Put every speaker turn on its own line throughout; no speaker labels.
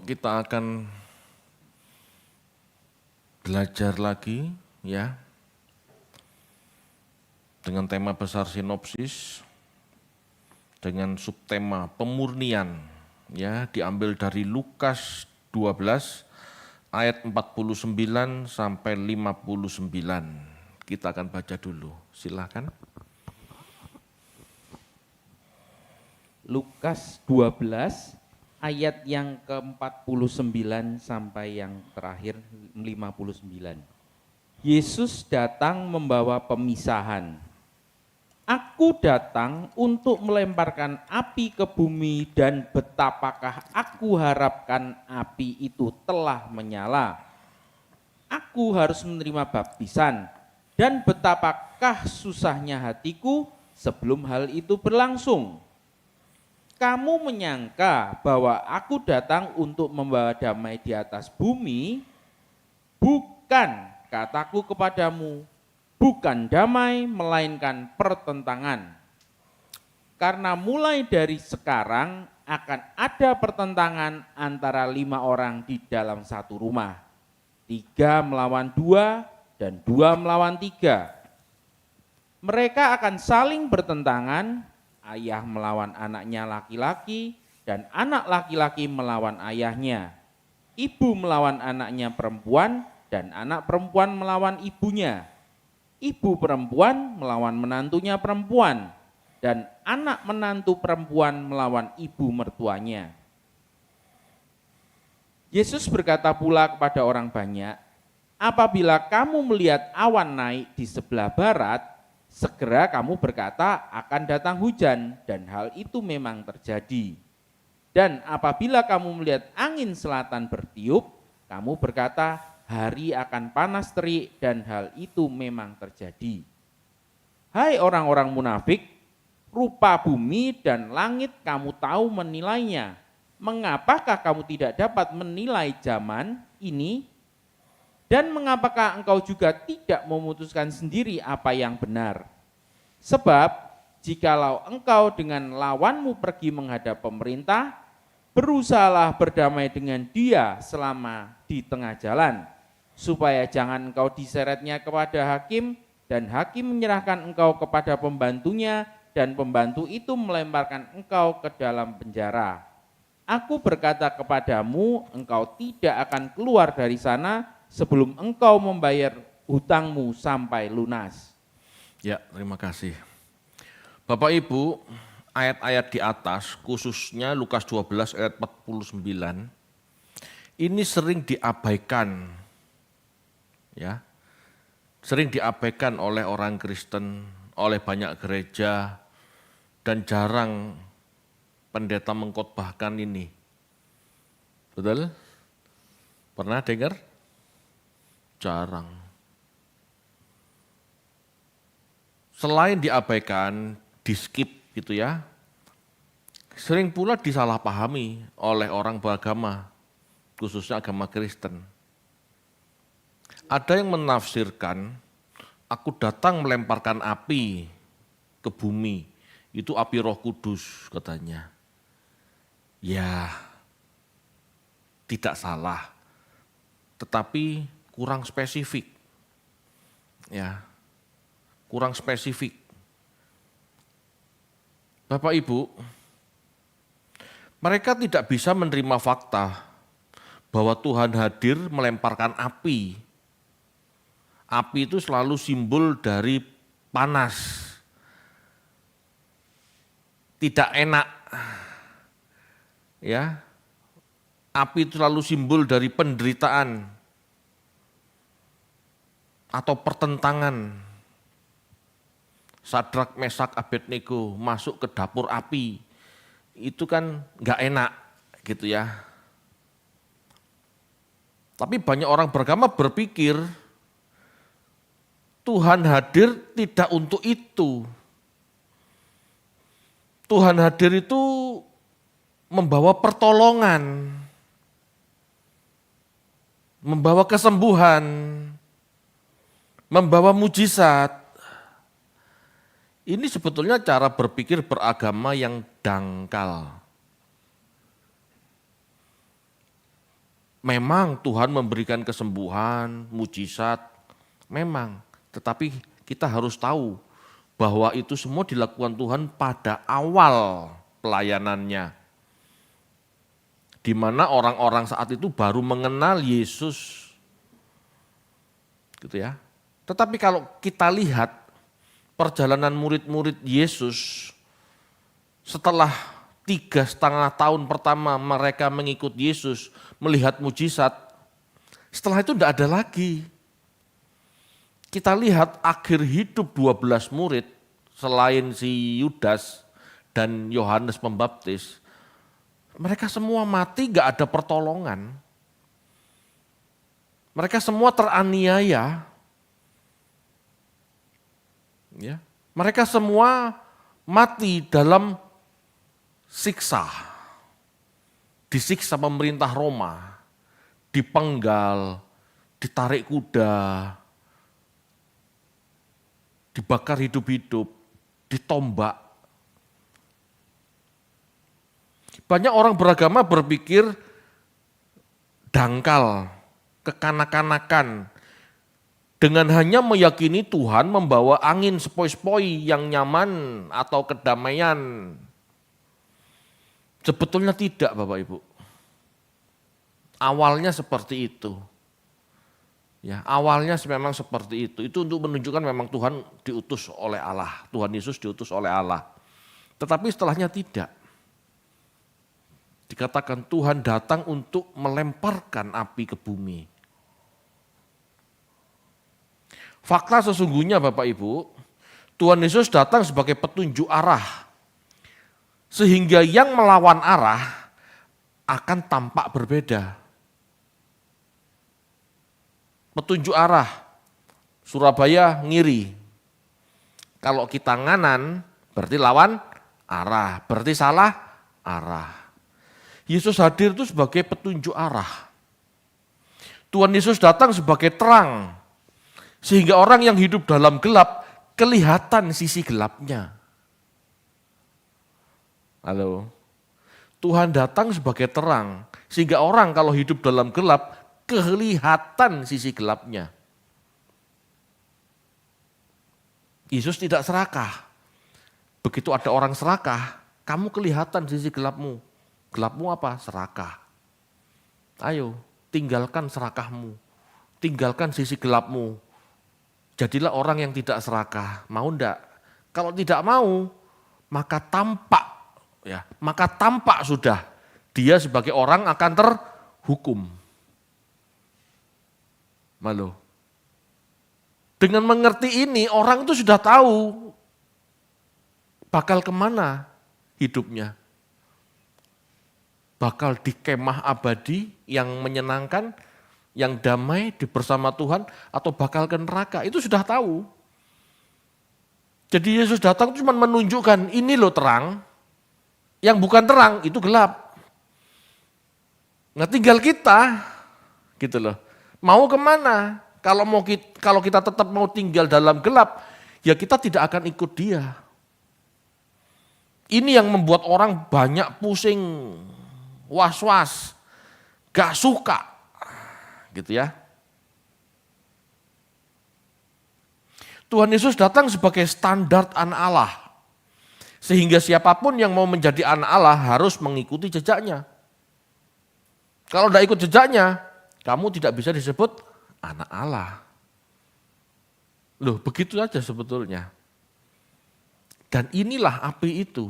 kita akan belajar lagi ya dengan tema besar sinopsis dengan subtema pemurnian ya, diambil dari Lukas 12 ayat 49 sampai 59. Kita akan baca dulu. Silakan.
Lukas 12 ayat yang ke-49 sampai yang terakhir 59. Yesus datang membawa pemisahan. Aku datang untuk melemparkan api ke bumi, dan betapakah aku harapkan api itu telah menyala. Aku harus menerima baptisan, dan betapakah susahnya hatiku sebelum hal itu berlangsung. Kamu menyangka bahwa aku datang untuk membawa damai di atas bumi? Bukan, kataku kepadamu, bukan damai, melainkan pertentangan. Karena mulai dari sekarang akan ada pertentangan antara 5 orang di dalam satu rumah. 3 melawan 2 dan 2 melawan 3. Mereka akan saling bertentangan, ayah melawan anaknya laki-laki, dan anak laki-laki melawan ayahnya. Ibu melawan anaknya perempuan, dan anak perempuan melawan ibunya. Ibu perempuan melawan menantunya perempuan, dan anak menantu perempuan melawan ibu mertuanya. Yesus berkata pula kepada orang banyak, apabila kamu melihat awan naik di sebelah barat, segera kamu berkata akan datang hujan, dan hal itu memang terjadi. Dan apabila kamu melihat angin selatan bertiup, kamu berkata hari akan panas terik, dan hal itu memang terjadi. Hai orang-orang munafik, rupa bumi dan langit kamu tahu menilainya. Mengapakah kamu tidak dapat menilai zaman ini? Dan mengapakah engkau juga tidak memutuskan sendiri apa yang benar? Sebab jikalau engkau dengan lawanmu pergi menghadap pemerintah, berusahalah berdamai dengan dia selama di tengah jalan, supaya jangan engkau diseretnya kepada hakim, dan hakim menyerahkan engkau kepada pembantunya, dan pembantu itu melemparkan engkau ke dalam penjara. Aku berkata kepadamu, engkau tidak akan keluar dari sana sebelum engkau membayar hutangmu sampai lunas.
Ya, terima kasih. Bapak Ibu, ayat-ayat di atas, khususnya Lukas 12 ayat 49, ini sering diabaikan, ya, sering diabaikan oleh orang Kristen, oleh banyak gereja, dan jarang pendeta mengkhotbahkan ini. Betul? Pernah dengar? Jarang. Selain diabaikan, di-skip gitu ya, sering pula disalahpahami oleh orang beragama, khususnya agama Kristen. Ada yang menafsirkan, aku datang melemparkan api ke bumi, itu api Roh Kudus katanya. Ya, tidak salah, tetapi kurang spesifik. Ya, kurang spesifik. Bapak Ibu, mereka tidak bisa menerima fakta bahwa Tuhan hadir melemparkan api. Api itu selalu simbol dari panas, tidak enak. Ya, api itu selalu simbol dari penderitaan atau pertentangan. Sadrak, Mesak, Abednego masuk ke dapur api, itu kan nggak enak gitu ya. Tapi banyak orang beragama berpikir Tuhan hadir tidak untuk itu. Tuhan hadir itu membawa pertolongan, membawa kesembuhan, membawa mujizat. Ini sebetulnya cara berpikir beragama yang dangkal. Memang Tuhan memberikan kesembuhan, mujizat, memang. Tetapi kita harus tahu bahwa itu semua dilakukan Tuhan pada awal pelayanannya. Di mana orang-orang saat itu baru mengenal Yesus. Gitu ya. Tetapi kalau kita lihat perjalanan murid-murid Yesus setelah 3,5 tahun pertama mereka mengikut Yesus, melihat mujizat, setelah itu tidak ada lagi. Kita lihat akhir hidup 12 murid, selain si Yudas dan Yohanes Pembaptis, mereka semua mati, gak ada pertolongan. Mereka semua teraniaya. Ya. Mereka semua mati dalam siksa. Disiksa pemerintah Roma, dipenggal, ditarik kuda, dibakar hidup-hidup, ditombak. Banyak orang beragama berpikir dangkal, kekanak-kanakan, dengan hanya meyakini Tuhan membawa angin sepoi-sepoi yang nyaman atau kedamaian. Sebetulnya tidak, Bapak Ibu. Awalnya seperti itu. Ya, awalnya memang seperti itu. Itu untuk menunjukkan memang Tuhan diutus oleh Allah. Tuhan Yesus diutus oleh Allah. Tetapi setelahnya tidak. Dikatakan Tuhan datang untuk melemparkan api ke bumi. Fakta sesungguhnya Bapak Ibu, Tuhan Yesus datang sebagai petunjuk arah. Sehingga yang melawan arah akan tampak berbeda. Petunjuk arah, Surabaya ngiri. Kalau kita nganan berarti lawan arah, berarti salah arah. Yesus hadir itu sebagai petunjuk arah. Tuhan Yesus datang sebagai terang. Sehingga orang yang hidup dalam gelap, kelihatan sisi gelapnya. Halo. Tuhan datang sebagai terang. Sehingga orang kalau hidup dalam gelap, kelihatan sisi gelapnya. Yesus tidak serakah. Begitu ada orang serakah, kamu kelihatan sisi gelapmu. Gelapmu apa? Serakah. Ayo, tinggalkan serakahmu. Tinggalkan sisi gelapmu. Jadilah orang yang tidak serakah. Mau enggak? Kalau tidak mau, maka tampak sudah dia sebagai orang akan terhukum. Malu. Dengan mengerti ini orang itu sudah tahu bakal kemana hidupnya. Bakal di kemah abadi yang menyenangkan, yang damai bersama Tuhan, atau bakal ke neraka, itu sudah tahu. Jadi Yesus datang cuma menunjukkan ini loh terang, yang bukan terang itu gelap. Nah tinggal kita, gitu loh. Mau kemana? Kalau kita tetap mau tinggal dalam gelap, ya kita tidak akan ikut dia. Ini yang membuat orang banyak pusing, was-was, gak suka, gitu ya. Tuhan Yesus datang sebagai standar anak Allah. Sehingga siapapun yang mau menjadi anak Allah harus mengikuti jejaknya. Kalau tidak ikut jejaknya, kamu tidak bisa disebut anak Allah. Loh, begitu saja sebetulnya. Dan inilah api itu.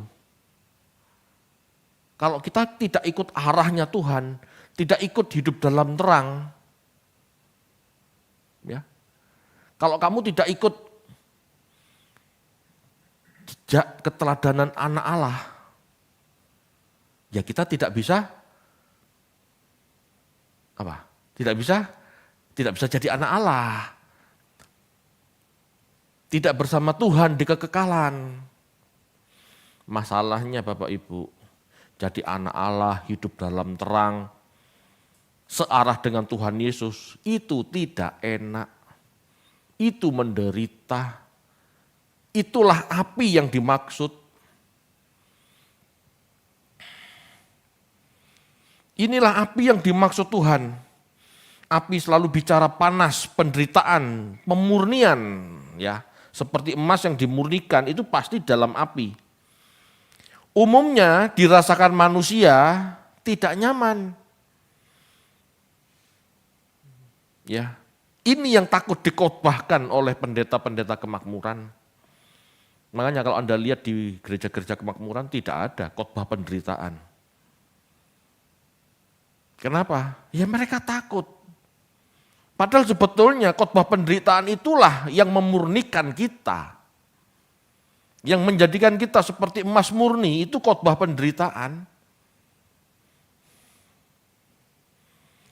Kalau kita tidak ikut arahnya Tuhan, tidak ikut hidup dalam terang, ya. Kalau kamu tidak ikut jejak keteladanan anak Allah, ya kita tidak bisa apa? Tidak bisa jadi anak Allah. Tidak bersama Tuhan di kekekalan. Masalahnya Bapak Ibu, jadi anak Allah hidup dalam terang, searah dengan Tuhan Yesus, itu tidak enak. Itu menderita. Itulah api yang dimaksud. Inilah api yang dimaksud Tuhan. Api selalu bicara panas, penderitaan, pemurnian, ya. Seperti emas yang dimurnikan itu pasti dalam api. Umumnya dirasakan manusia tidak nyaman. Ya. Ini yang takut dikhotbahkan oleh pendeta-pendeta kemakmuran. Makanya kalau Anda lihat di gereja-gereja kemakmuran tidak ada khotbah penderitaan. Kenapa? Ya mereka takut. Padahal sebetulnya khotbah penderitaan itulah yang memurnikan kita. Yang menjadikan kita seperti emas murni, itu khotbah penderitaan.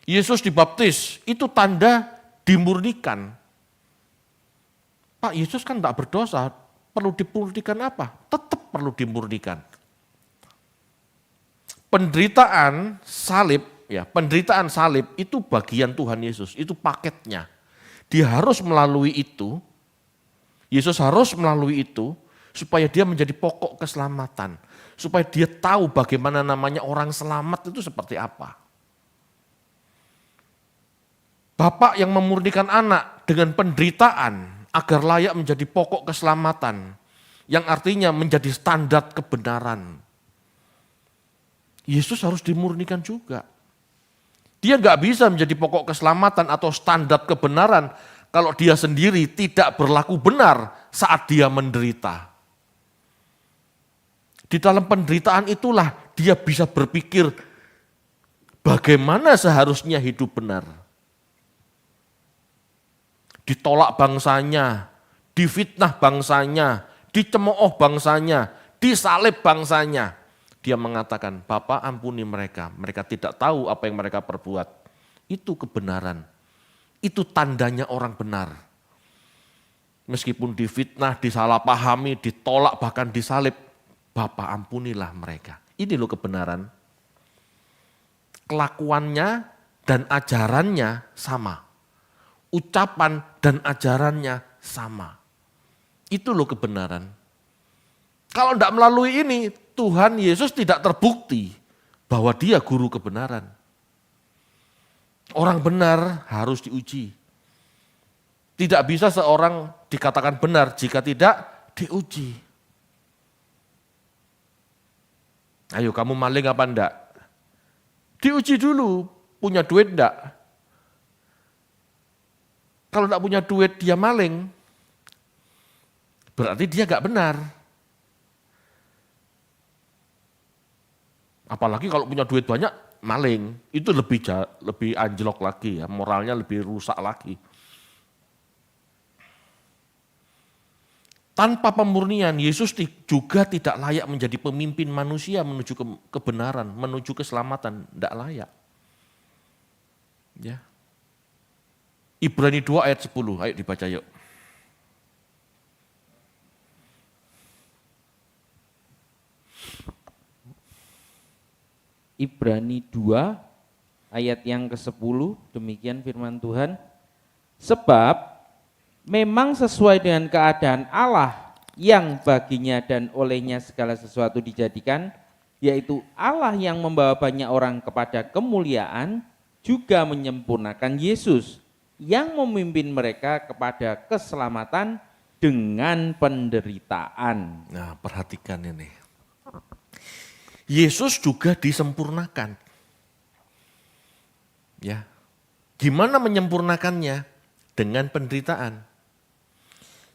Yesus dibaptis, itu tanda dimurnikan. Pak, Yesus kan tak berdosa, perlu dimurnikan apa? Tetap perlu dimurnikan. Penderitaan salib, ya, penderitaan salib itu bagian Tuhan Yesus, itu paketnya. Dia harus melalui itu, Yesus harus melalui itu supaya dia menjadi pokok keselamatan. Supaya dia tahu bagaimana namanya orang selamat itu seperti apa. Bapak yang memurnikan anak dengan penderitaan agar layak menjadi pokok keselamatan, yang artinya menjadi standar kebenaran. Yesus harus dimurnikan juga. Dia nggak bisa menjadi pokok keselamatan atau standar kebenaran kalau dia sendiri tidak berlaku benar saat dia menderita. Di dalam penderitaan itulah dia bisa berpikir bagaimana seharusnya hidup benar. Ditolak bangsanya, difitnah bangsanya, dicemooh bangsanya, disalib bangsanya. Dia mengatakan, Bapa ampuni mereka, mereka tidak tahu apa yang mereka perbuat. Itu kebenaran, itu tandanya orang benar. Meskipun difitnah, disalahpahami, ditolak, bahkan disalib, Bapa ampunilah mereka. Ini loh kebenaran. Kelakuannya dan ajarannya sama. Ucapan dan ajarannya sama. Itu loh kebenaran. Kalau tidak melalui ini, Tuhan Yesus tidak terbukti bahwa dia guru kebenaran. Orang benar harus diuji. Tidak bisa seorang dikatakan benar jika tidak diuji. Ayo kamu maling apa enggak? Diuji dulu, punya duit enggak? Kalau enggak punya duit dia maling, berarti dia enggak benar. Apalagi kalau punya duit banyak, maling. Itu lebih anjlok lagi ya, moralnya lebih rusak lagi. Tanpa pemurnian, Yesus juga tidak layak menjadi pemimpin manusia menuju kebenaran, menuju keselamatan. Tidak layak. Ya. Ibrani 2 ayat 10, ayo dibaca yuk.
Ibrani 2 ayat yang ke-10, demikian firman Tuhan. Sebab memang sesuai dengan keadaan Allah yang baginya dan olehnya segala sesuatu dijadikan, yaitu Allah yang membawa banyak orang kepada kemuliaan, juga menyempurnakan Yesus yang memimpin mereka kepada keselamatan dengan penderitaan.
Nah, perhatikan ini. Yesus juga disempurnakan. Ya. Gimana menyempurnakannya? Dengan penderitaan.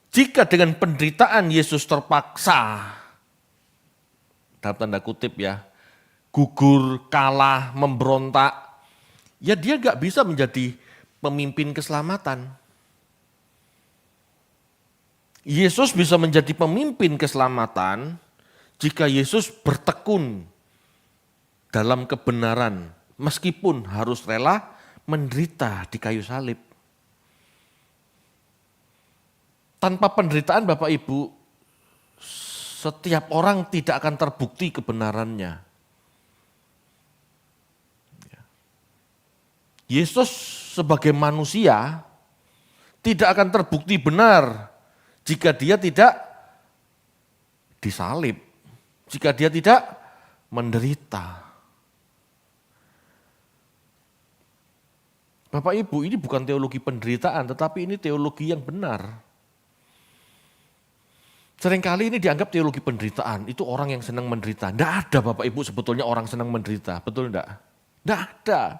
Jika dengan penderitaan Yesus terpaksa, dalam tanda kutip ya, gugur, kalah, memberontak, ya dia gak bisa menjadi pemimpin keselamatan. Yesus bisa menjadi pemimpin keselamatan jika Yesus bertekun dalam kebenaran, meskipun harus rela menderita di kayu salib. Tanpa penderitaan Bapak Ibu, setiap orang tidak akan terbukti kebenarannya. Yesus sebagai manusia tidak akan terbukti benar jika dia tidak disalib, jika dia tidak menderita. Bapak Ibu, ini bukan teologi penderitaan, tetapi ini teologi yang benar. Seringkali ini dianggap teologi penderitaan, itu orang yang senang menderita. Tidak ada Bapak Ibu sebetulnya orang senang menderita, betul enggak? Tidak ada.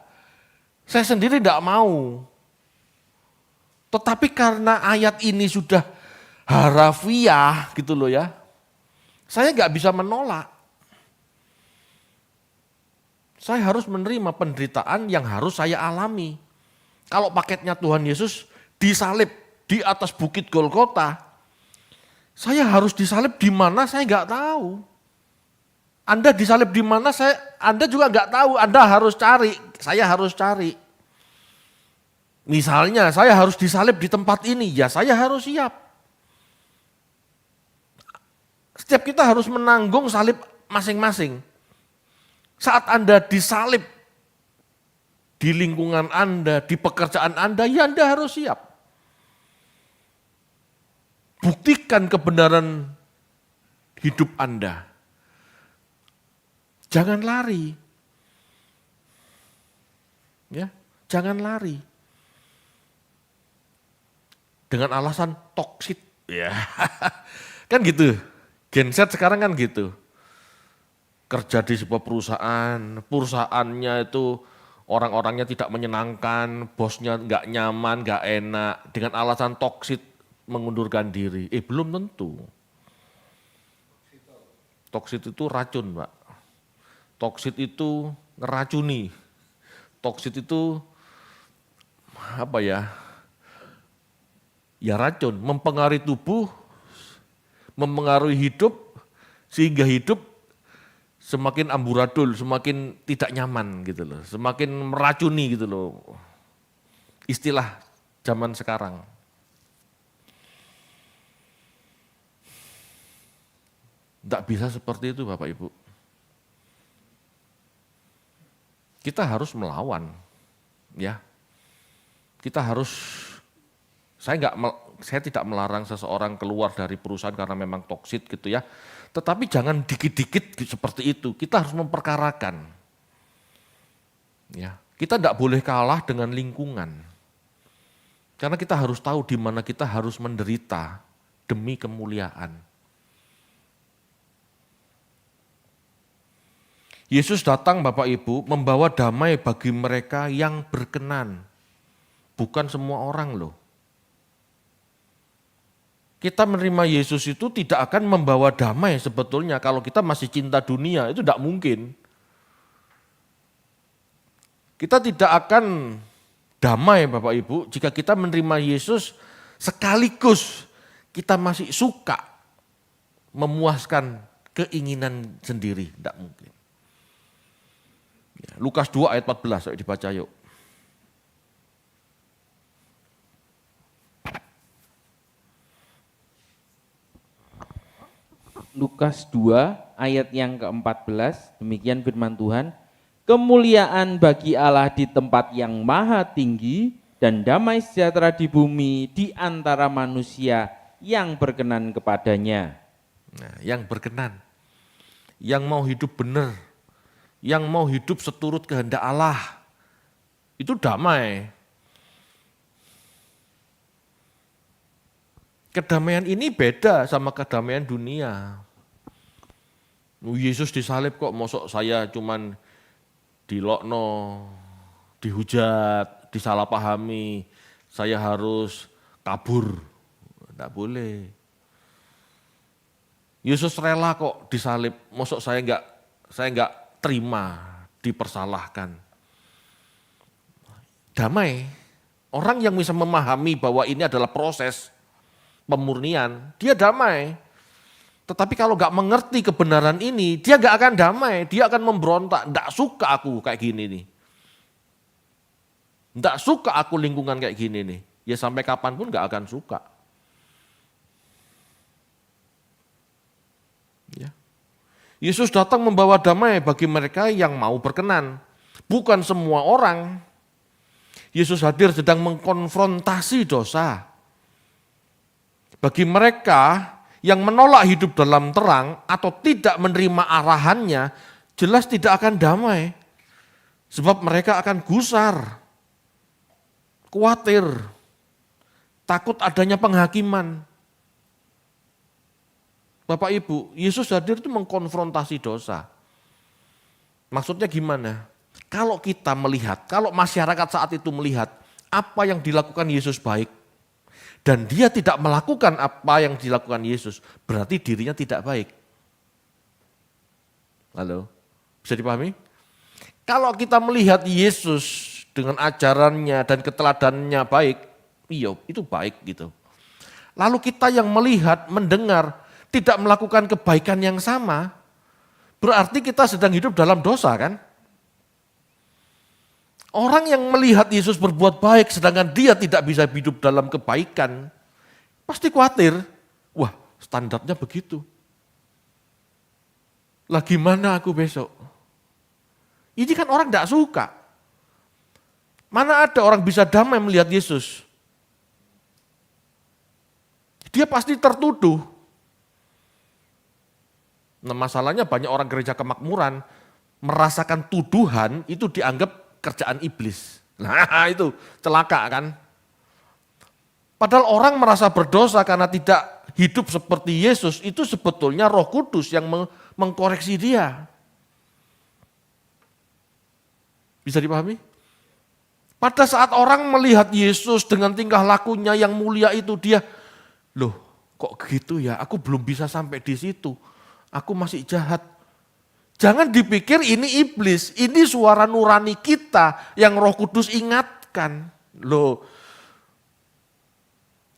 Saya sendiri tidak mau. Tetapi karena ayat ini sudah harafiah gitu loh ya, saya nggak bisa menolak. Saya harus menerima penderitaan yang harus saya alami. Kalau paketnya Tuhan Yesus disalib di atas bukit Golgota, saya harus disalib di mana saya nggak tahu. Anda disalib di mana Anda juga nggak tahu. Anda harus cari, saya harus cari. Misalnya saya harus disalib di tempat ini, ya saya harus siap. Setiap kita harus menanggung salib masing-masing. Saat Anda disalib di lingkungan Anda, di pekerjaan Anda, ya Anda harus siap. Buktikan kebenaran hidup Anda. Jangan lari. Ya, jangan lari. Dengan alasan toksit. Ya. Kan gitu. Gen Z sekarang kan gitu. Kerja di sebuah perusahaannya itu orang-orangnya tidak menyenangkan, bosnya nggak nyaman, nggak enak, dengan alasan toksit mengundurkan diri. Belum tentu. Toksit itu racun, Pak. Toksit itu ngeracuni. Toksit itu apa ya? Ya racun, mempengaruhi tubuh, mempengaruhi hidup, sehingga hidup semakin amburadul, semakin tidak nyaman gitu loh, semakin meracuni gitu loh. Istilah zaman sekarang. Tidak bisa seperti itu Bapak Ibu. Kita harus melawan, ya. Kita harus, saya tidak melarang seseorang keluar dari perusahaan karena memang toksit gitu ya. Tetapi jangan dikit-dikit seperti itu. Kita harus memperkarakan. Ya, kita tidak boleh kalah dengan lingkungan. Karena kita harus tahu di mana kita harus menderita demi kemuliaan. Yesus datang Bapak Ibu membawa damai bagi mereka yang berkenan. Bukan semua orang loh. Kita menerima Yesus itu tidak akan membawa damai sebetulnya. Kalau kita masih cinta dunia itu tidak mungkin. Kita tidak akan damai Bapak Ibu jika kita menerima Yesus sekaligus kita masih suka memuaskan keinginan sendiri. Tidak mungkin. Lukas 2 ayat 14, ayo dibaca yuk.
Lukas 2 ayat yang ke-14, demikian firman Tuhan. Kemuliaan bagi Allah di tempat yang maha tinggi dan damai sejahtera di bumi di antara manusia yang berkenan kepadanya.
Nah, yang berkenan, yang mau hidup benar, yang mau hidup seturut kehendak Allah, itu damai. Kedamaian ini beda sama kedamaian dunia. Yesus disalib kok mosok saya cuman dilokno, dihujat, disalahpahami, saya harus kabur. Tidak boleh. Yesus rela kok disalib, mosok saya enggak terima, dipersalahkan. Damai. Orang yang bisa memahami bahwa ini adalah proses pemurnian, dia damai. Tetapi kalau gak mengerti kebenaran ini, dia gak akan damai, dia akan memberontak. Gak suka aku kayak gini nih. Gak suka aku lingkungan kayak gini nih. Ya sampai kapanpun gak akan suka. Ya. Yesus datang membawa damai bagi mereka yang mau berkenan. Bukan semua orang. Yesus hadir sedang mengkonfrontasi dosa. Bagi mereka yang menolak hidup dalam terang atau tidak menerima arahannya, jelas tidak akan damai. Sebab mereka akan gusar. khawatir, takut adanya penghakiman. Bapak Ibu, Yesus hadir itu mengkonfrontasi dosa. Maksudnya gimana? Kalau kita melihat, kalau masyarakat saat itu melihat apa yang dilakukan Yesus baik, dan dia tidak melakukan apa yang dilakukan Yesus, berarti dirinya tidak baik. Halo, bisa dipahami? Kalau kita melihat Yesus dengan ajarannya dan keteladanannya baik, iya itu baik gitu. Lalu kita yang melihat, mendengar, tidak melakukan kebaikan yang sama, berarti kita sedang hidup dalam dosa kan? Orang yang melihat Yesus berbuat baik sedangkan dia tidak bisa hidup dalam kebaikan, pasti khawatir, wah standarnya begitu. Lah gimana aku besok? Ini kan orang tidak suka. Mana ada orang bisa damai melihat Yesus? Dia pasti tertuduh. Nah masalahnya banyak orang gereja kemakmuran merasakan tuduhan itu dianggap kerjaan iblis. Nah itu celaka kan. Padahal orang merasa berdosa karena tidak hidup seperti Yesus, itu sebetulnya Roh Kudus yang mengkoreksi dia. Bisa dipahami? Pada saat orang melihat Yesus dengan tingkah lakunya yang mulia itu, dia, loh kok gitu ya, aku belum bisa sampai di situ, aku masih jahat. Jangan dipikir ini iblis, ini suara nurani kita yang Roh Kudus ingatkan. Loh,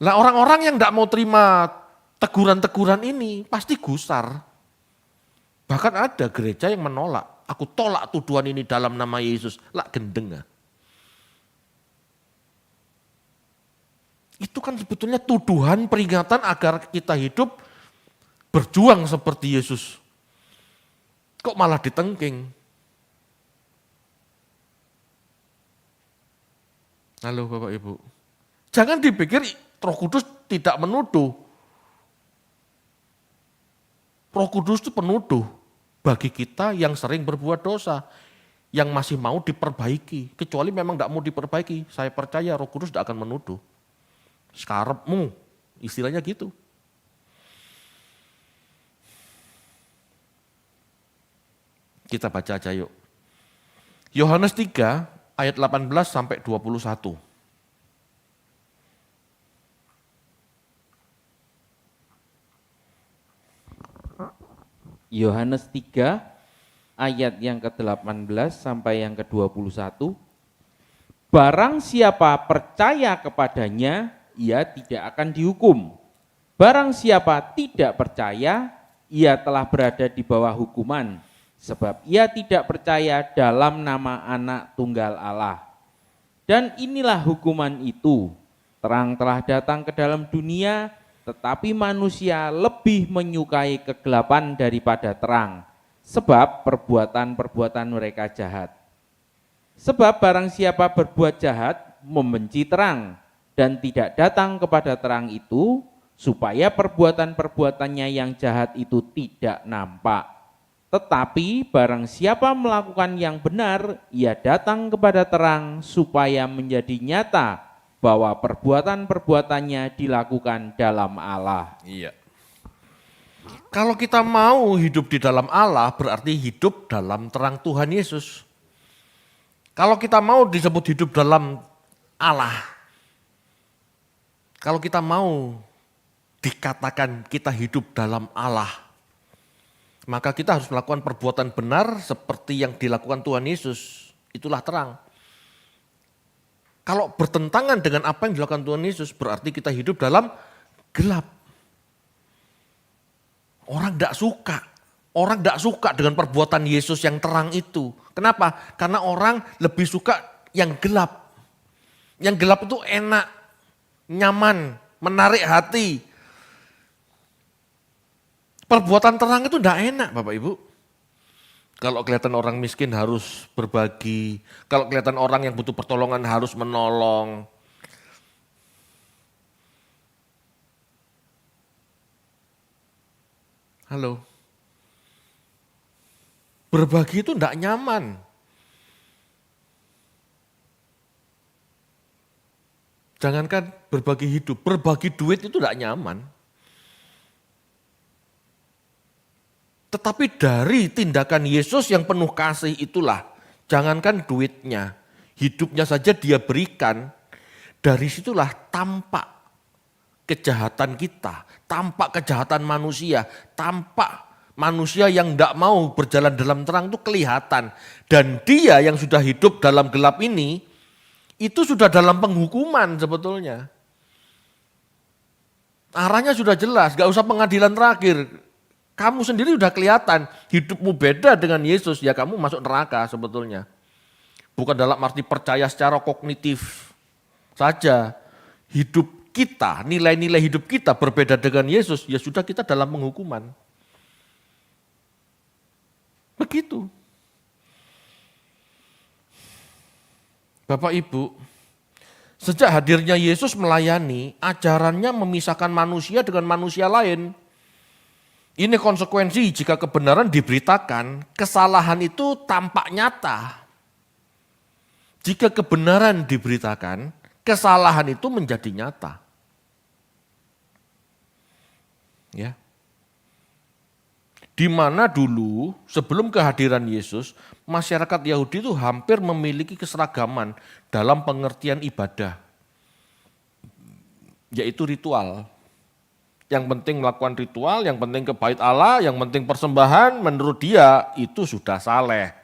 lah orang-orang yang tidak mau terima teguran-teguran ini pasti gusar. Bahkan ada gereja yang menolak. Aku tolak tuduhan ini dalam nama Yesus. Lah gendeng. Itu kan sebetulnya tuduhan peringatan agar kita hidup berjuang seperti Yesus. Kok malah ditengking? Halo Bapak Ibu. Jangan dipikir Roh Kudus tidak menuduh. Roh Kudus itu penuduh bagi kita yang sering berbuat dosa, yang masih mau diperbaiki. Kecuali memang tidak mau diperbaiki, saya percaya Roh Kudus tidak akan menuduh. Sekarepmu, istilahnya gitu. Kita baca aja yuk. Yohanes 3 ayat 18 sampai 21.
Yohanes 3 ayat yang ke-18 sampai yang ke-21. Barang siapa percaya kepadanya, ia tidak akan dihukum. Barang siapa tidak percaya, ia telah berada di bawah hukuman, sebab ia tidak percaya dalam nama Anak Tunggal Allah. Dan inilah hukuman itu, terang telah datang ke dalam dunia, tetapi manusia lebih menyukai kegelapan daripada terang, sebab perbuatan-perbuatan mereka jahat. Sebab barang siapa berbuat jahat, membenci terang, dan tidak datang kepada terang itu, supaya perbuatan-perbuatannya yang jahat itu tidak nampak. Tetapi barang siapa melakukan yang benar, ia datang kepada terang, supaya menjadi nyata bahwa perbuatan-perbuatannya dilakukan dalam Allah.
Iya. Kalau kita mau hidup di dalam Allah, berarti hidup dalam terang Tuhan Yesus. Kalau kita mau disebut hidup dalam Allah, kalau kita mau dikatakan kita hidup dalam Allah, maka kita harus melakukan perbuatan benar seperti yang dilakukan Tuhan Yesus. Itulah terang. Kalau bertentangan dengan apa yang dilakukan Tuhan Yesus, berarti kita hidup dalam gelap. Orang tidak suka. Orang tidak suka dengan perbuatan Yesus yang terang itu. Kenapa? Karena orang lebih suka yang gelap. Yang gelap itu enak, nyaman, menarik hati. Perbuatan terang itu tidak enak Bapak Ibu. Kalau kelihatan orang miskin harus berbagi. Kalau kelihatan orang yang butuh pertolongan harus menolong. Halo. Berbagi itu tidak nyaman. Jangankan berbagi hidup, berbagi duit itu tidak nyaman. Tetapi dari tindakan Yesus yang penuh kasih itulah, jangankan duitnya, hidupnya saja dia berikan, dari situlah tampak kejahatan kita, tampak kejahatan manusia, tampak manusia yang tidak mau berjalan dalam terang itu kelihatan. Dan dia yang sudah hidup dalam gelap ini, itu sudah dalam penghukuman sebetulnya. Arahnya sudah jelas, gak usah pengadilan terakhir. Kamu sendiri sudah kelihatan, hidupmu beda dengan Yesus, ya kamu masuk neraka sebetulnya. Bukan dalam arti percaya secara kognitif saja. Hidup kita, nilai-nilai hidup kita berbeda dengan Yesus, ya sudah kita dalam penghukuman. Begitu. Bapak Ibu, sejak hadirnya Yesus melayani, ajarannya memisahkan manusia dengan manusia lain. Ini konsekuensi jika kebenaran diberitakan, kesalahan itu tampak nyata. Jika kebenaran diberitakan, kesalahan itu menjadi nyata. Ya. Di mana dulu sebelum kehadiran Yesus, masyarakat Yahudi itu hampir memiliki keseragaman dalam pengertian ibadah, yaitu ritual. Yang penting melakukan ritual, yang penting ke bait Allah, yang penting persembahan, menurut dia itu sudah saleh.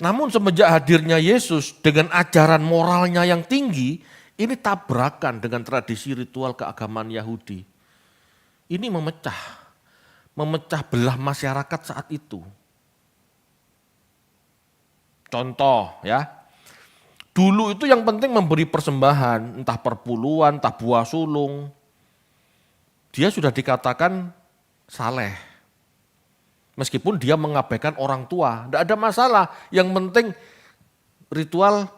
Namun semenjak hadirnya Yesus dengan ajaran moralnya yang tinggi, ini tabrakan dengan tradisi ritual keagamaan Yahudi. Ini memecah belah masyarakat saat itu. Contoh ya, dulu itu yang penting memberi persembahan, entah perpuluhan, entah buah sulung. Dia sudah dikatakan saleh. Meskipun dia mengabaikan orang tua, tidak ada masalah. Yang penting ritual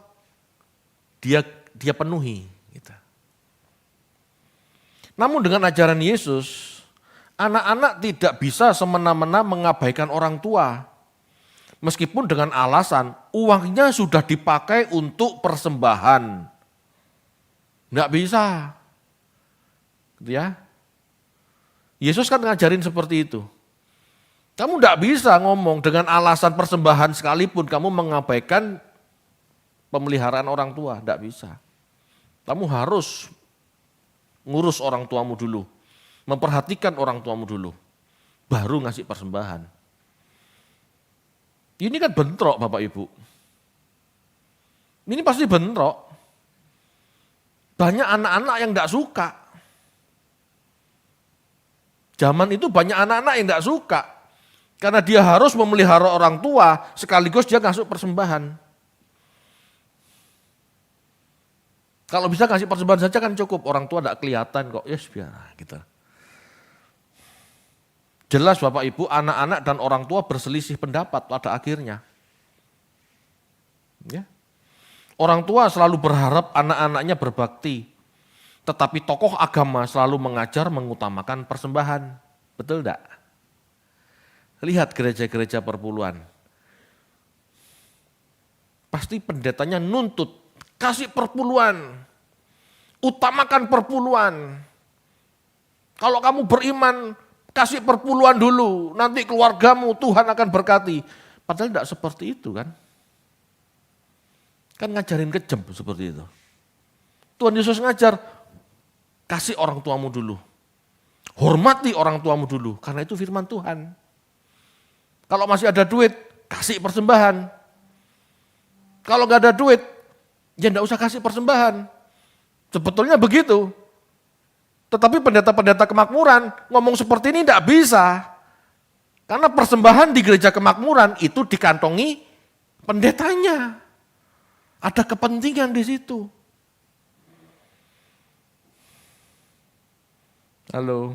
dia penuhi. Gitu. Namun dengan ajaran Yesus, anak-anak tidak bisa semena-mena mengabaikan orang tua. Meskipun dengan alasan uangnya sudah dipakai untuk persembahan. Enggak bisa. Gitu ya. Yesus kan ngajarin seperti itu. Kamu enggak bisa ngomong dengan alasan persembahan sekalipun kamu mengabaikan pemeliharaan orang tua. Enggak bisa. Kamu harus ngurus orang tuamu dulu. Memperhatikan orang tuamu dulu. Baru ngasih persembahan. Ini kan bentrok Bapak Ibu. Ini pasti bentrok. Banyak anak-anak yang enggak suka. Zaman itu banyak anak-anak yang enggak suka. Karena dia harus memelihara orang tua, sekaligus dia ngasih persembahan. Kalau bisa ngasih persembahan saja kan cukup, orang tua enggak kelihatan kok, yes biar gitu. Jelas Bapak Ibu, anak-anak dan orang tua berselisih pendapat pada akhirnya. Ya. Orang tua selalu berharap anak-anaknya berbakti, tetapi tokoh agama selalu mengajar mengutamakan persembahan. Betul enggak? Lihat gereja-gereja perpuluhan. Pasti pendetanya nuntut, kasih perpuluhan, utamakan perpuluhan. Kalau kamu beriman, kasih perpuluhan dulu, nanti keluargamu Tuhan akan berkati. Padahal tidak seperti itu kan. Kan ngajarin kejam seperti itu. Tuhan Yesus ngajar, kasih orang tuamu dulu. Hormati orang tuamu dulu, karena itu firman Tuhan. Kalau masih ada duit, kasih persembahan. Kalau nggak ada duit, ya enggak usah kasih persembahan. Sebetulnya begitu. Tetapi pendeta-pendeta kemakmuran ngomong seperti ini enggak bisa. Karena persembahan di gereja kemakmuran itu dikantongi pendetanya. Ada kepentingan di situ. Halo.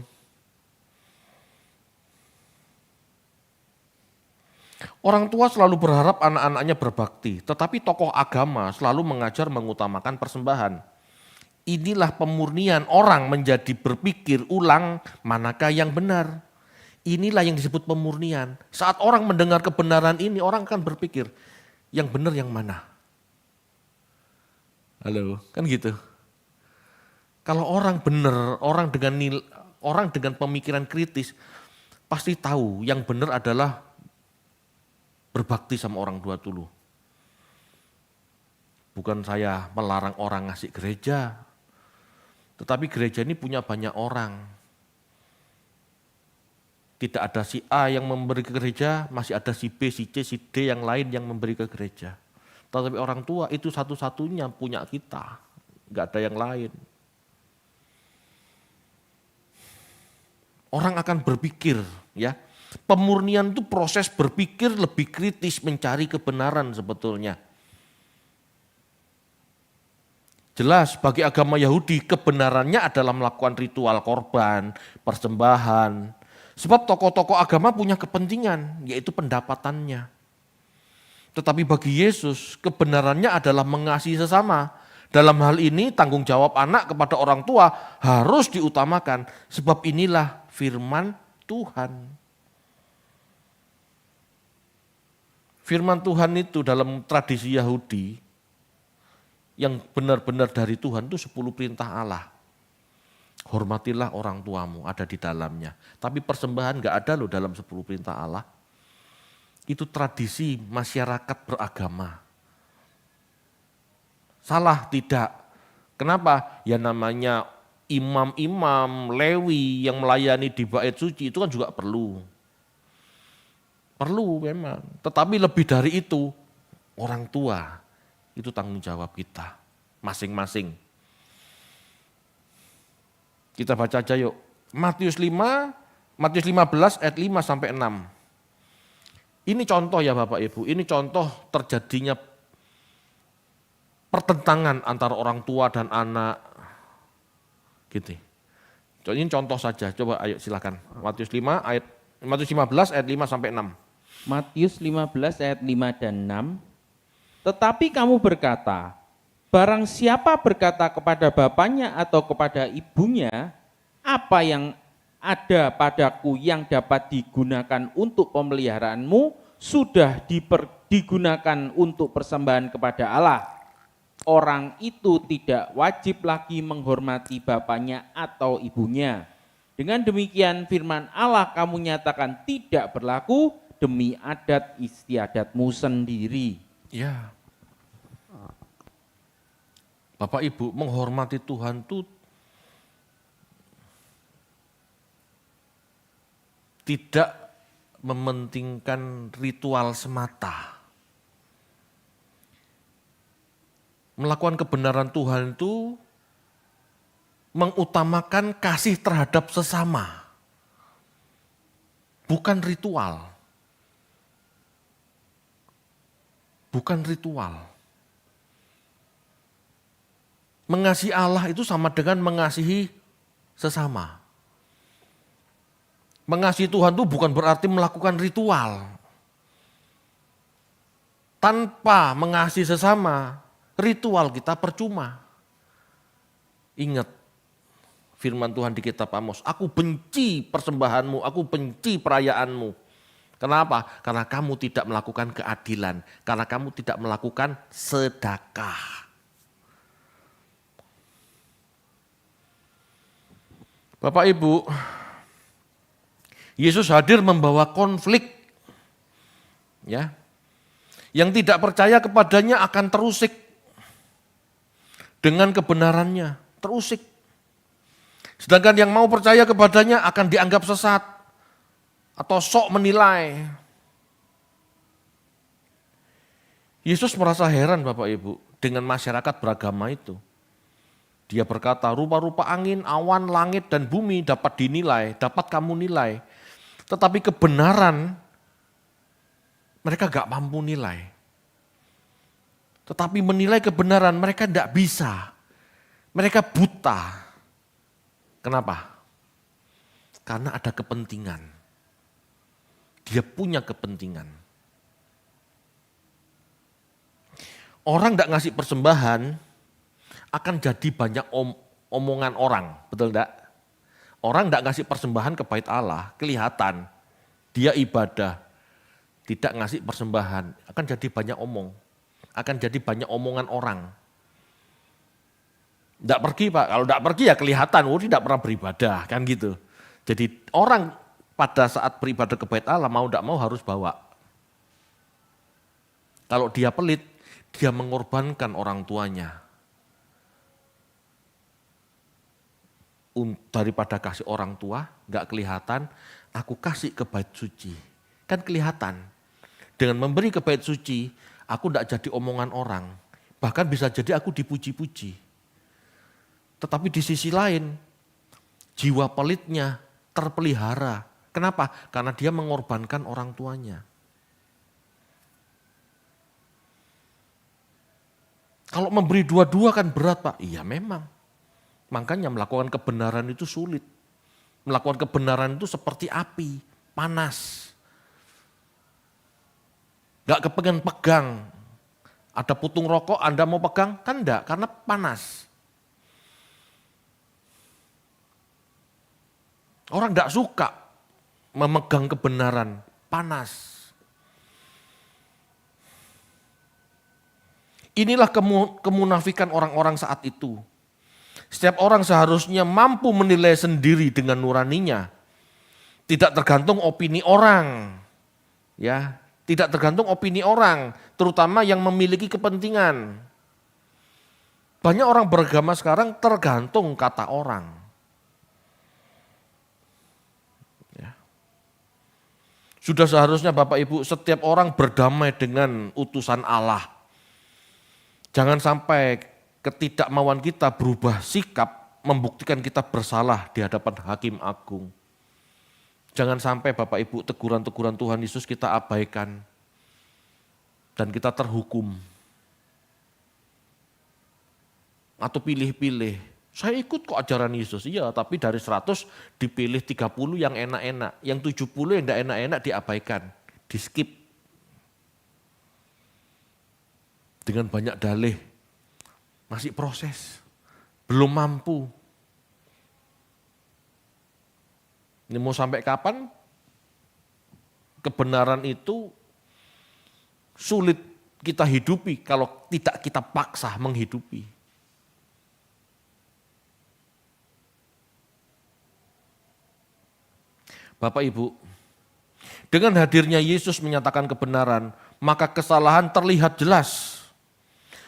Orang tua selalu berharap anak-anaknya berbakti, tetapi tokoh agama selalu mengajar mengutamakan persembahan. Inilah pemurnian orang menjadi berpikir ulang manakah yang benar. Inilah yang disebut pemurnian. Saat orang mendengar kebenaran ini, orang akan berpikir, yang benar yang mana? Halo, kan gitu. Kalau orang benar, orang dengan pemikiran kritis, pasti tahu yang benar adalah berbakti sama orang tua dulu. Bukan saya melarang orang ngasih gereja, tetapi gereja ini punya banyak orang. Tidak ada si A yang memberi ke gereja, masih ada si B, si C, si D yang lain yang memberi ke gereja. Tetapi orang tua itu satu-satunya punya kita, nggak ada yang lain. Orang akan berpikir, ya. Pemurnian itu proses berpikir lebih kritis mencari kebenaran sebetulnya. Jelas bagi agama Yahudi kebenarannya adalah melakukan ritual korban, persembahan. Sebab tokoh-tokoh agama punya kepentingan, yaitu pendapatannya. Tetapi bagi Yesus kebenarannya adalah mengasihi sesama. Dalam hal ini tanggung jawab anak kepada orang tua harus diutamakan. Sebab inilah firman Tuhan. Firman Tuhan itu dalam tradisi Yahudi yang benar-benar dari Tuhan itu 10 perintah Allah. Hormatilah orang tuamu, ada di dalamnya. Tapi persembahan enggak ada loh dalam 10 perintah Allah. Itu tradisi masyarakat beragama. Salah tidak. Kenapa? Ya namanya imam-imam, Lewi yang melayani di bait suci itu kan juga perlu. Perlu memang. Tetapi lebih dari itu, orang tua itu tanggung jawab kita masing-masing. Kita baca aja yuk. Matius 15 ayat 5 sampai 6. Ini contoh ya Bapak Ibu, ini contoh terjadinya pertentangan antara orang tua dan anak. Gitu. Ini contoh saja, coba ayo silakan. Matius 15 ayat 5 sampai 6.
Matius 15 ayat 5 dan 6. Tetapi kamu berkata, barang siapa berkata kepada bapaknya atau kepada ibunya, apa yang ada padaku yang dapat digunakan untuk pemeliharaanmu, sudah digunakan untuk persembahan kepada Allah. Orang itu tidak wajib lagi menghormati bapaknya atau ibunya. Dengan demikian firman Allah kamu nyatakan tidak berlaku demi adat istiadatmu sendiri.
Ya. Bapak Ibu, menghormati Tuhan itu tidak mementingkan ritual semata. Melakukan kebenaran Tuhan itu mengutamakan kasih terhadap sesama. Bukan ritual. Bukan ritual. Mengasihi Allah itu sama dengan mengasihi sesama. Mengasihi Tuhan itu bukan berarti melakukan ritual. Tanpa mengasihi sesama, ritual kita percuma. Ingat firman Tuhan di kitab Amos, aku benci persembahanmu, aku benci perayaanmu. Kenapa? Karena kamu tidak melakukan keadilan, karena kamu tidak melakukan sedekah. Bapak Ibu, Yesus hadir membawa konflik. Ya. Yang tidak percaya kepadanya akan terusik dengan kebenarannya, terusik. Sedangkan yang mau percaya kepadanya akan dianggap sesat atau sok menilai. Yesus merasa heran Bapak Ibu dengan masyarakat beragama itu. Dia berkata, rupa-rupa angin, awan, langit, dan bumi dapat dinilai, dapat kamu nilai. Tetapi kebenaran mereka gak mampu nilai. Tetapi menilai kebenaran mereka tidak bisa. Mereka buta. Kenapa? Karena ada kepentingan. Dia punya kepentingan. Orang tidak ngasih persembahan akan jadi banyak omongan orang, betul enggak? Orang tidak ngasih persembahan ke bait Allah, kelihatan dia ibadah, tidak ngasih persembahan, akan jadi banyak omong, akan jadi banyak omongan orang. Tidak pergi Pak, kalau tidak pergi ya kelihatan, tidak pernah beribadah, kan gitu. Jadi orang pada saat beribadah ke bait Allah mau tidak mau harus bawa. Kalau dia pelit, dia mengorbankan orang tuanya. Daripada kasih orang tua, nggak kelihatan, aku kasih ke bait suci. Kan kelihatan. Dengan memberi ke bait suci, aku tidak jadi omongan orang. Bahkan bisa jadi aku dipuji-puji. Tetapi di sisi lain, jiwa pelitnya terpelihara. Kenapa? Karena dia mengorbankan orang tuanya. Kalau memberi dua-dua kan berat Pak. Iya memang. Makanya melakukan kebenaran itu sulit. Melakukan kebenaran itu seperti api, panas. Gak kepengen pegang. Ada putung rokok, Anda mau pegang? Kan enggak, karena panas. Orang enggak suka memegang kebenaran, panas. Inilah kemunafikan orang-orang saat itu. Setiap orang seharusnya mampu menilai sendiri dengan nuraninya. Tidak tergantung opini orang. Ya, tidak tergantung opini orang, terutama yang memiliki kepentingan. Banyak orang beragama sekarang tergantung kata orang. Ya. Sudah seharusnya Bapak Ibu setiap orang berdamai dengan utusan Allah. Jangan sampai ketidakmauan kita berubah sikap membuktikan kita bersalah di hadapan Hakim Agung. Jangan sampai Bapak Ibu teguran-teguran Tuhan Yesus kita abaikan dan kita terhukum. Atau pilih-pilih, saya ikut kok ajaran Yesus, iya tapi dari 100 dipilih 30 yang enak-enak, yang 70 yang tidak enak-enak diabaikan, di skip. Dengan banyak dalih. Masih proses, belum mampu. Ini mau sampai kapan? Kebenaran itu sulit kita hidupi kalau tidak kita paksa menghidupi. Bapak Ibu, dengan hadirnya Yesus menyatakan kebenaran, maka kesalahan terlihat jelas.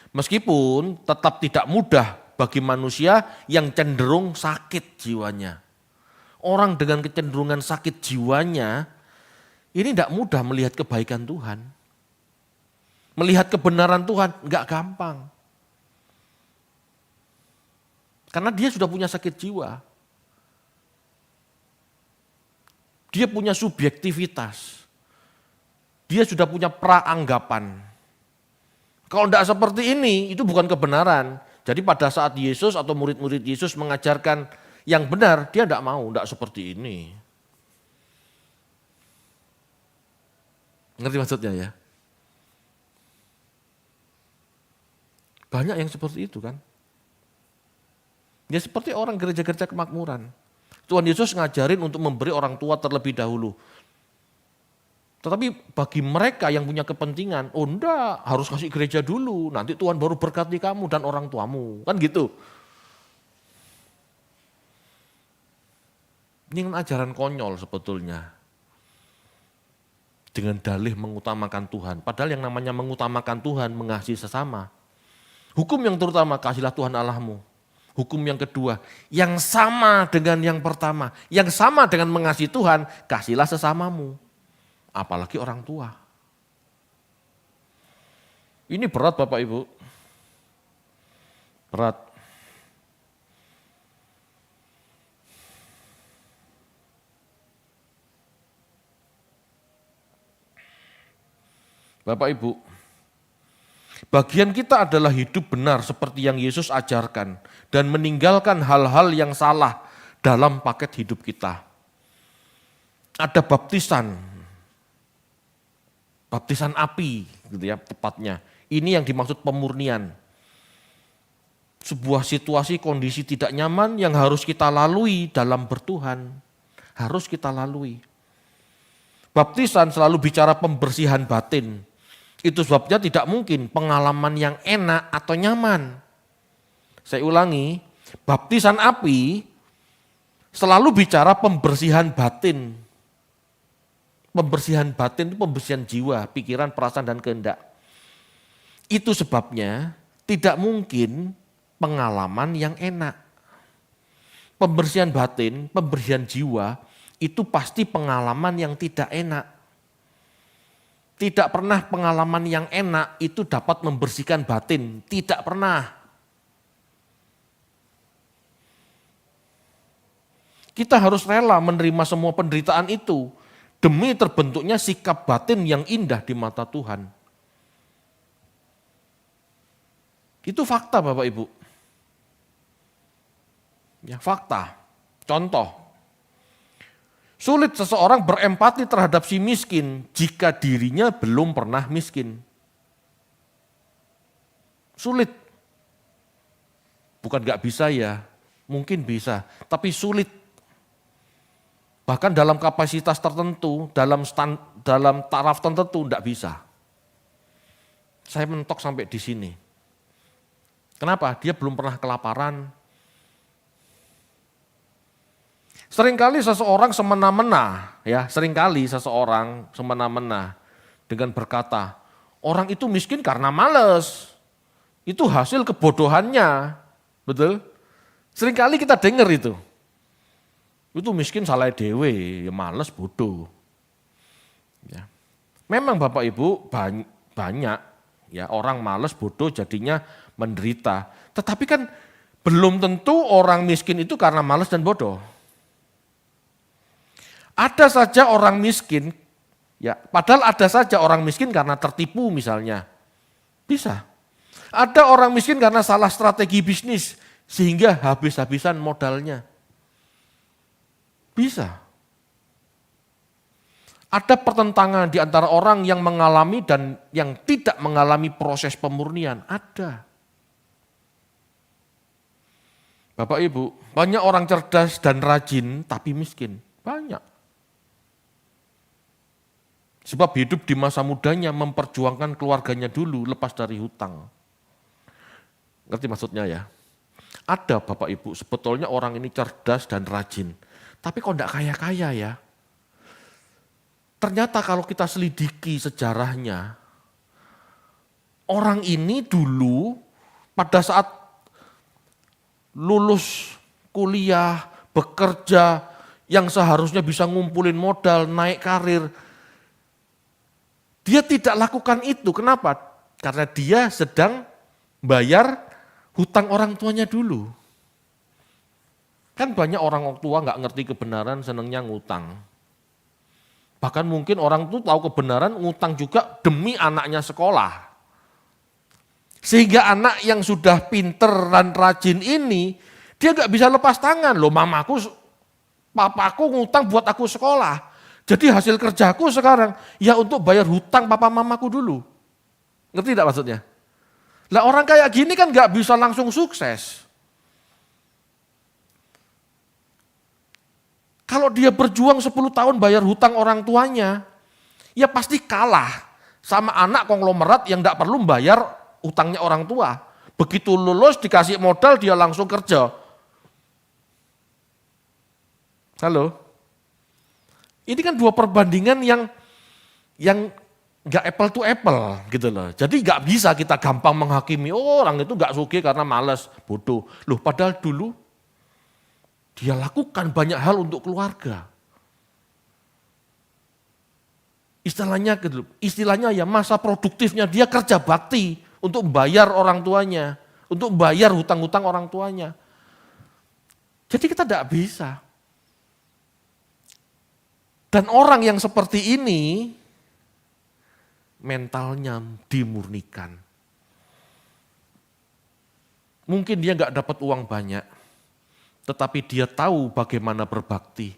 Meskipun tetap tidak mudah bagi manusia yang cenderung sakit jiwanya. Orang dengan kecenderungan sakit jiwanya, ini tidak mudah melihat kebaikan Tuhan. Melihat kebenaran Tuhan enggak gampang. Karena dia sudah punya sakit jiwa. Dia punya subjektivitas. Dia sudah punya praanggapan. Kalau tidak seperti ini, itu bukan kebenaran. Jadi pada saat Yesus atau murid-murid Yesus mengajarkan yang benar, dia tidak mau, tidak seperti ini. Ngerti maksudnya ya? Banyak yang seperti itu kan. Ya seperti orang gereja-gereja kemakmuran. Tuhan Yesus ngajarin untuk memberi orang tua terlebih dahulu. Tetapi bagi mereka yang punya kepentingan, oh enggak, harus kasih gereja dulu, nanti Tuhan baru berkati kamu dan orang tuamu. Kan gitu. Ini kan ajaran konyol sebetulnya. Dengan dalih mengutamakan Tuhan. Padahal yang namanya mengutamakan Tuhan, mengasihi sesama. Hukum yang terutama, kasihlah Tuhan Allahmu. Hukum yang kedua, yang sama dengan yang pertama. Yang sama dengan mengasihi Tuhan, kasihlah sesamamu. Apalagi orang tua. Ini berat Bapak Ibu. Berat. Bapak Ibu, bagian kita adalah hidup benar seperti yang Yesus ajarkan dan meninggalkan hal-hal yang salah dalam paket hidup kita. Ada baptisan api gitu ya tepatnya. Ini yang dimaksud pemurnian. Sebuah situasi kondisi tidak nyaman yang harus kita lalui dalam bertuhan. Harus kita lalui. Baptisan selalu bicara pembersihan batin. Itu sebabnya tidak mungkin pengalaman yang enak atau nyaman. Saya ulangi, Baptisan api selalu bicara pembersihan batin. Pembersihan batin itu pembersihan jiwa, pikiran, perasaan, dan kehendak. Itu sebabnya tidak mungkin pengalaman yang enak. Pembersihan batin, pembersihan jiwa, itu pasti pengalaman yang tidak enak. Tidak pernah pengalaman yang enak itu dapat membersihkan batin, tidak pernah. Kita harus rela menerima semua penderitaan itu demi terbentuknya sikap batin yang indah di mata Tuhan. Itu fakta Bapak Ibu. Ya, fakta. Contoh. Sulit seseorang berempati terhadap si miskin jika dirinya belum pernah miskin. Sulit. Bukan gak bisa ya, mungkin bisa, tapi sulit. Bahkan dalam kapasitas tertentu, dalam taraf tertentu tidak bisa. Saya mentok sampai di sini. Kenapa? Dia belum pernah kelaparan. Seringkali seseorang semena-mena, dengan berkata, orang itu miskin karena malas. Itu hasil kebodohannya, betul? Seringkali kita dengar itu. Itu miskin salah dewe, ya males bodoh. Ya. Memang Bapak Ibu banyak ya orang males bodoh jadinya menderita. Tetapi kan belum tentu orang miskin itu karena males dan bodoh. Ada saja orang miskin, ya padahal ada saja orang miskin karena tertipu misalnya. Bisa. Ada orang miskin karena salah strategi bisnis sehingga habis-habisan modalnya. Bisa. Ada pertentangan di antara orang yang mengalami dan yang tidak mengalami proses pemurnian. Ada. Bapak Ibu, banyak orang cerdas dan rajin tapi miskin. Banyak. Sebab hidup di masa mudanya memperjuangkan keluarganya dulu lepas dari hutang. Ngerti maksudnya ya? Ada Bapak Ibu, sebetulnya orang ini cerdas dan rajin. Tapi kok enggak kaya-kaya ya? Ternyata kalau kita selidiki sejarahnya, orang ini dulu pada saat lulus kuliah, bekerja, yang seharusnya bisa ngumpulin modal, naik karir, dia tidak lakukan itu. Kenapa? Karena dia sedang bayar hutang orang tuanya dulu. Kan banyak orang tua nggak ngerti kebenaran, senangnya ngutang. Bahkan mungkin orang tuh tahu kebenaran, ngutang juga demi anaknya sekolah. Sehingga anak yang sudah pinter dan rajin ini, dia nggak bisa lepas tangan. Loh mamaku, papaku ngutang buat aku sekolah. Jadi hasil kerjaku sekarang, ya untuk bayar hutang papa mamaku dulu. Ngerti tidak maksudnya? Lah orang kayak gini kan nggak bisa langsung sukses. Kalau dia berjuang 10 tahun bayar hutang orang tuanya, ya pasti kalah sama anak konglomerat yang nggak perlu bayar hutangnya orang tua. Begitu lulus dikasih modal dia langsung kerja. Halo? Ini kan dua perbandingan yang nggak apple to apple gitu loh. Jadi nggak bisa kita gampang menghakimi orang itu nggak sugih karena malas, bodoh. Loh padahal dulu dia lakukan banyak hal untuk keluarga. Istilahnya ya masa produktifnya dia kerja bakti untuk bayar orang tuanya, untuk bayar hutang-hutang orang tuanya. Jadi kita tidak bisa. Dan orang yang seperti ini mentalnya dimurnikan. Mungkin dia nggak dapat uang banyak, tetapi dia tahu bagaimana berbakti.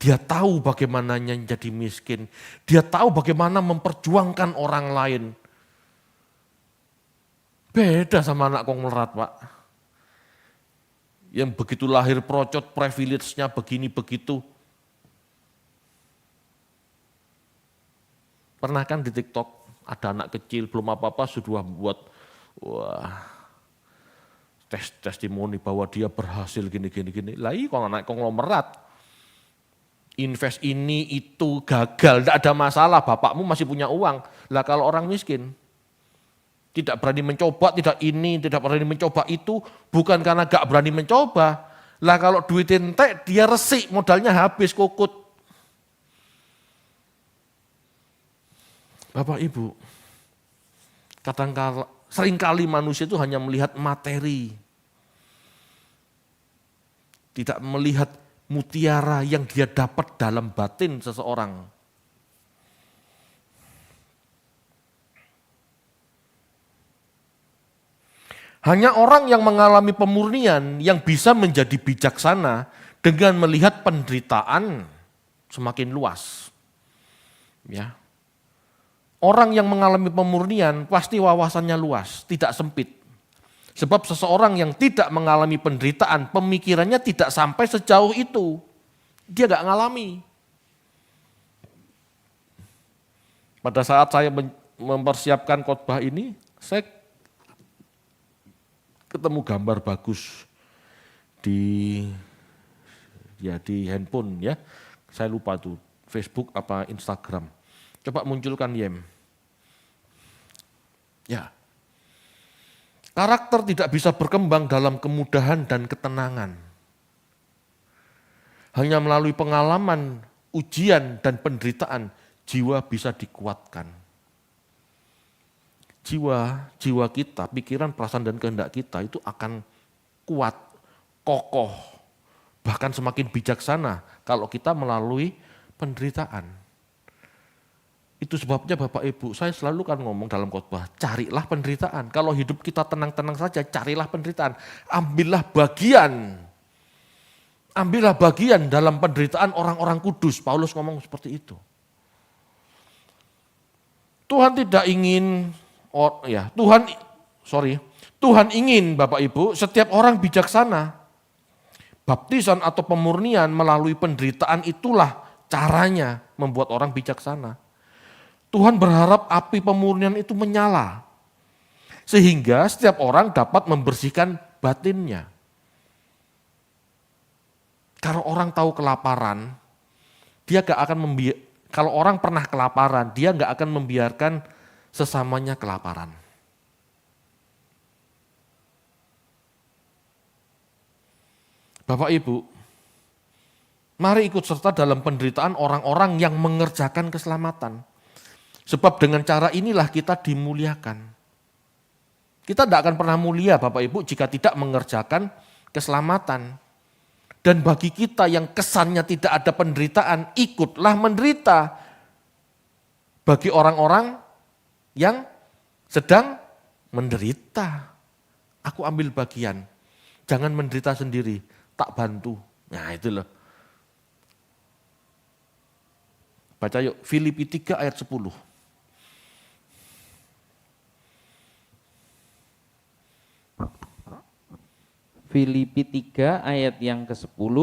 Dia tahu bagaimana jadi miskin. Dia tahu bagaimana memperjuangkan orang lain. Beda sama anak konglomerat, Pak. Yang begitu lahir procot, privilege-nya begini begitu. Pernah kan di TikTok ada anak kecil belum apa-apa sudah buat wah testimoni bahwa dia berhasil gini. Lah iya kalau naik konglomerat, invest ini itu gagal, tidak ada masalah, bapakmu masih punya uang. Lah kalau orang miskin, tidak berani mencoba, tidak berani mencoba itu, bukan karena gak berani mencoba. Lah kalau duit entek, dia resik, modalnya habis, kukut. Bapak Ibu, seringkali manusia itu hanya melihat materi, tidak melihat mutiara yang dia dapat dalam batin seseorang. Hanya orang yang mengalami pemurnian yang bisa menjadi bijaksana dengan melihat penderitaan semakin luas. Ya. Orang yang mengalami pemurnian pasti wawasannya luas, tidak sempit. Sebab seseorang yang tidak mengalami penderitaan, pemikirannya tidak sampai sejauh itu. Dia gak ngalami. Pada saat saya mempersiapkan khotbah ini, saya ketemu gambar bagus di handphone ya. Saya lupa tuh, Facebook apa Instagram. Coba munculkan Yem. Ya. Karakter tidak bisa berkembang dalam kemudahan dan ketenangan. Hanya melalui pengalaman, ujian, dan penderitaan, jiwa bisa dikuatkan. Jiwa kita, pikiran, perasaan, dan kehendak kita itu akan kuat, kokoh, bahkan semakin bijaksana kalau kita melalui penderitaan. Itu sebabnya Bapak Ibu, saya selalu kan ngomong dalam khotbah, carilah penderitaan. Kalau hidup kita tenang-tenang saja, carilah penderitaan. Ambillah bagian dalam penderitaan orang-orang kudus. Paulus ngomong seperti itu. Tuhan tidak ingin, Tuhan ingin Bapak Ibu, setiap orang bijaksana. Baptisan atau pemurnian melalui penderitaan itulah caranya membuat orang bijaksana. Tuhan berharap api pemurnian itu menyala, sehingga setiap orang dapat membersihkan batinnya. Kalau orang tahu kelaparan, kalau orang pernah kelaparan, dia gak akan membiarkan sesamanya kelaparan. Bapak Ibu, mari ikut serta dalam penderitaan orang-orang yang mengerjakan keselamatan. Sebab dengan cara inilah kita dimuliakan. Kita tidak akan pernah mulia Bapak Ibu jika tidak mengerjakan keselamatan. Dan bagi kita yang kesannya tidak ada penderitaan, ikutlah menderita. Bagi orang-orang yang sedang menderita, aku ambil bagian. Jangan menderita sendiri, tak bantu. Nah itu loh. Baca yuk, Filipi 3 ayat 10.
Filipi 3 ayat yang ke-10,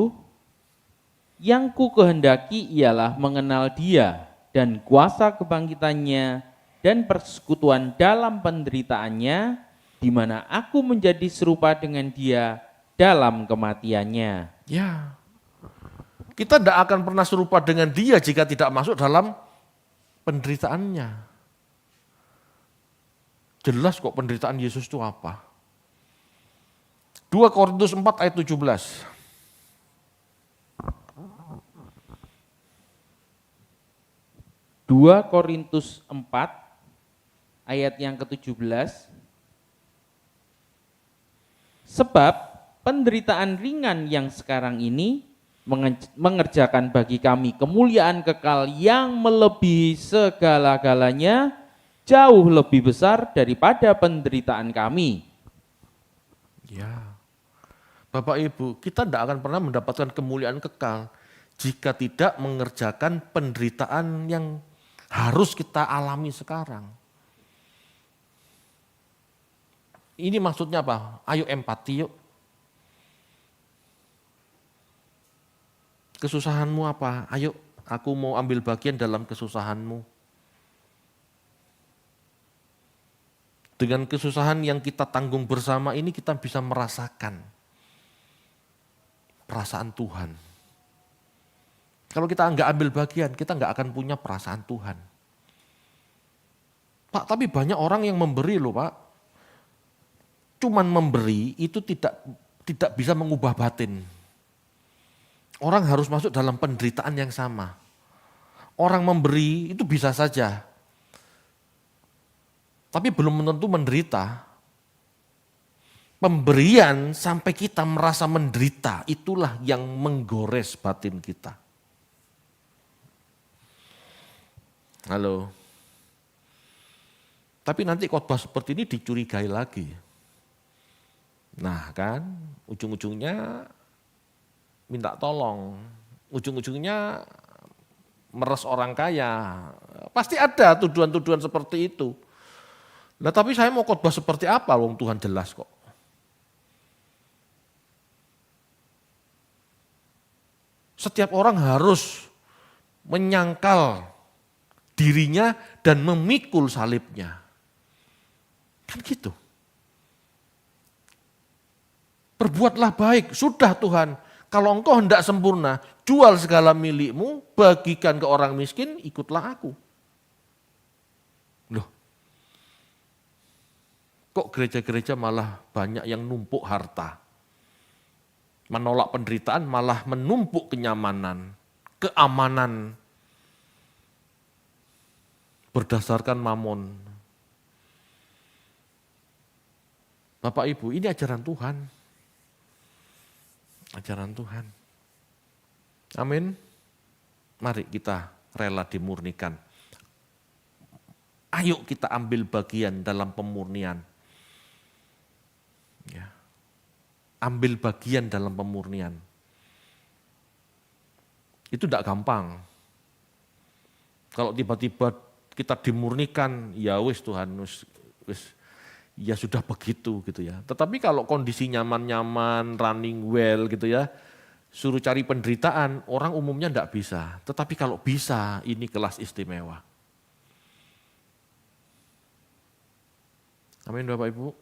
yang ku kehendaki ialah mengenal Dia dan kuasa kebangkitannya dan persekutuan dalam penderitaannya, di mana aku menjadi serupa dengan Dia dalam kematiannya.
Ya, kita tidak akan pernah serupa dengan Dia jika tidak masuk dalam penderitaannya. Jelas kok penderitaan Yesus itu apa. 2 Korintus 4 ayat 17.
2 Korintus 4 ayat yang ke-17. Sebab penderitaan ringan yang sekarang ini mengerjakan bagi kami kemuliaan kekal yang melebihi segala-galanya, jauh lebih besar daripada penderitaan kami.
Ya, Bapak Ibu, kita tidak akan pernah mendapatkan kemuliaan kekal jika tidak mengerjakan penderitaan yang harus kita alami sekarang. Ini maksudnya apa? Ayo empati yuk. Kesusahanmu apa? Ayo, aku mau ambil bagian dalam kesusahanmu. Dengan kesusahan yang kita tanggung bersama ini kita bisa merasakan perasaan Tuhan. Kalau kita nggak ambil bagian, kita nggak akan punya perasaan Tuhan. Pak, tapi banyak orang yang memberi loh Pak. Cuman memberi itu tidak bisa mengubah batin. Orang harus masuk dalam penderitaan yang sama. Orang memberi itu bisa saja, tapi belum tentu menderita. Pemberian sampai kita merasa menderita, itulah yang menggores batin kita. Halo. Tapi nanti khotbah seperti ini dicurigai lagi. Nah kan, ujung-ujungnya minta tolong, ujung-ujungnya meres orang kaya. Pasti ada tuduhan-tuduhan seperti itu. Nah tapi saya mau khotbah seperti apa, wong Tuhan jelas kok. Setiap orang harus menyangkal dirinya dan memikul salibnya. Kan gitu. Berbuatlah baik, sudah Tuhan. Kalau engkau hendak sempurna, jual segala milikmu, bagikan ke orang miskin, ikutlah aku. Loh, kok gereja-gereja malah banyak yang numpuk harta. Menolak penderitaan malah menumpuk kenyamanan, keamanan, berdasarkan mamon. Bapak Ibu, ini ajaran Tuhan. Ajaran Tuhan. Amin. Mari kita rela dimurnikan. Ayo kita ambil bagian dalam pemurnian. Ya. Ambil bagian dalam pemurnian. Itu tidak gampang. Kalau tiba-tiba kita dimurnikan, ya wis Tuhan, wis ya sudah begitu gitu ya. Tetapi kalau kondisi nyaman-nyaman, running well gitu ya, suruh cari penderitaan, orang umumnya tidak bisa. Tetapi kalau bisa, ini kelas istimewa. Amin Bapak Ibu.